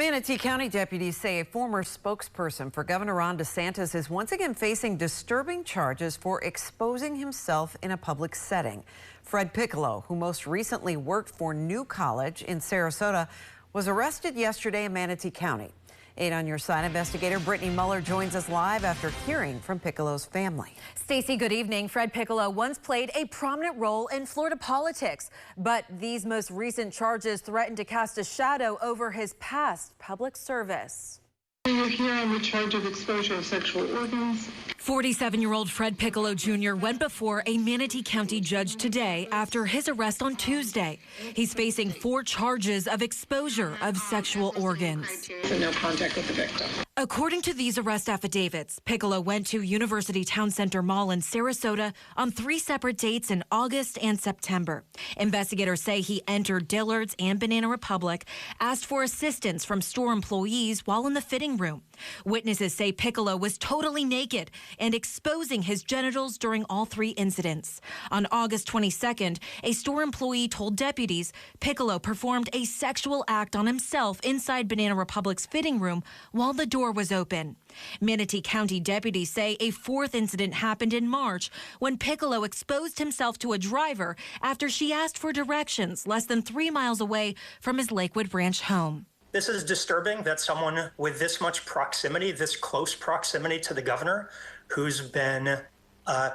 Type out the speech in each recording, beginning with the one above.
Manatee County deputies say a former spokesperson for Governor Ron DeSantis is once again facing disturbing charges for exposing himself in a public setting. Fred Piccolo, who most recently worked for New College in Sarasota, was arrested yesterday in Manatee County. 8 on Your Side investigator Brittany Muller joins us live after hearing from Piccolo's family. Stacey, good evening. Fred Piccolo once played a prominent role in Florida politics, but these most recent charges threaten to cast a shadow over his past public service. You're here on the charge of exposure of sexual organs. 47-year-old Fred Piccolo Jr. went before a Manatee County judge today after his arrest on Tuesday. He's facing 4 charges of exposure of sexual organs. And no contact with the victim. According to these arrest affidavits, Piccolo went to University Town Center Mall in Sarasota on 3 separate dates in August and September. Investigators say he entered Dillard's and Banana Republic, asked for assistance from store employees while in the fitting room. Witnesses say Piccolo was totally naked and exposing his genitals during all 3 incidents. On August 22nd, a store employee told deputies Piccolo performed a sexual act on himself inside Banana Republic's fitting room while the door was open. Manatee County deputies say a 4th incident happened in March when Piccolo exposed himself to a driver after she asked for directions less than 3 miles away from his Lakewood Ranch home. This is disturbing that someone with this much proximity, this close proximity to the governor, who's been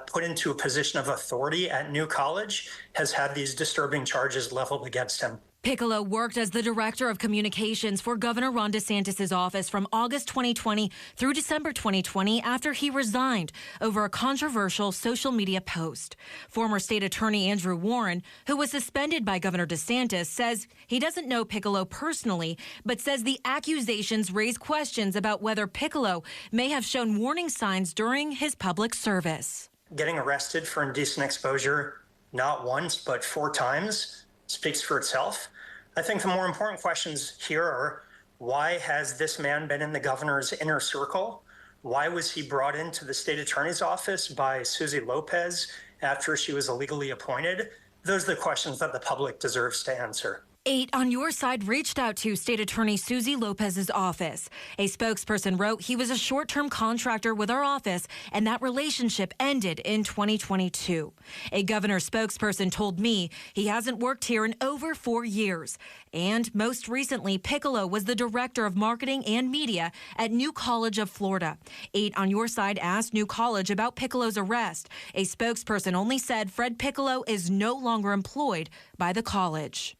put into a position of authority at New College, has had these disturbing charges leveled against him. Piccolo worked as the director of communications for Governor Ron DeSantis' office from August 2020 through December 2020 after he resigned over a controversial social media post. Former state attorney Andrew Warren, who was suspended by Governor DeSantis, says he doesn't know Piccolo personally, but says the accusations raise questions about whether Piccolo may have shown warning signs during his public service. Getting arrested for indecent exposure not once but 4 times speaks for itself. I think the more important questions here are, why has this man been in the governor's inner circle? Why was he brought into the state attorney's office by Susie Lopez after she was illegally appointed? Those are the questions that the public deserves to answer. 8 on Your Side reached out to State Attorney Susie Lopez's office. A spokesperson wrote he was a short-term contractor with our office and that relationship ended in 2022. A governor spokesperson told me he hasn't worked here in over 4 years. And most recently, Piccolo was the director of marketing and media at New College of Florida. 8 on Your Side asked New College about Piccolo's arrest. A spokesperson only said Fred Piccolo is no longer employed by the college.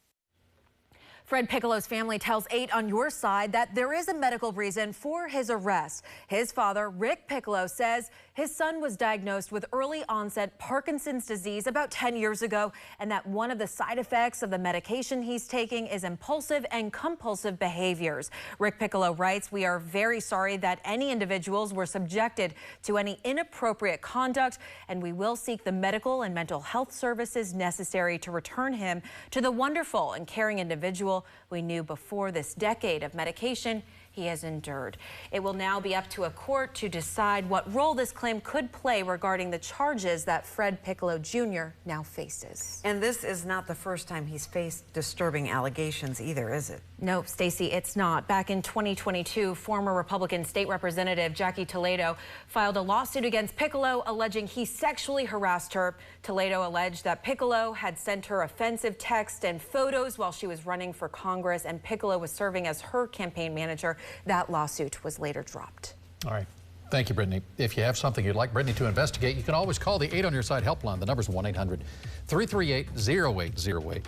Fred Piccolo's family tells 8 on Your Side that there is a medical reason for his arrest. His father, Rick Piccolo, says his son was diagnosed with early onset Parkinson's disease about 10 years ago, and that one of the side effects of the medication he's taking is impulsive and compulsive behaviors. Rick Piccolo writes, "We are very sorry that any individuals were subjected to any inappropriate conduct, and we will seek the medical and mental health services necessary to return him to the wonderful and caring individual we knew before this decade of medication he has endured." It will now be up to a court to decide what role this claim could play regarding the charges that Fred Piccolo Jr. now faces. And this is not the first time he's faced disturbing allegations either, is it? No, Stacey, it's not. Back in 2022, former Republican State Representative Jackie Toledo filed a lawsuit against Piccolo alleging he sexually harassed her. Toledo alleged that Piccolo had sent her offensive texts and photos while she was running for Congress, and Piccolo was serving as her campaign manager. That lawsuit was later dropped. All right. Thank you, Brittany. If you have something you'd like Brittany to investigate, you can always call the 8 on Your Side helpline. The number's 1-800-338-0808.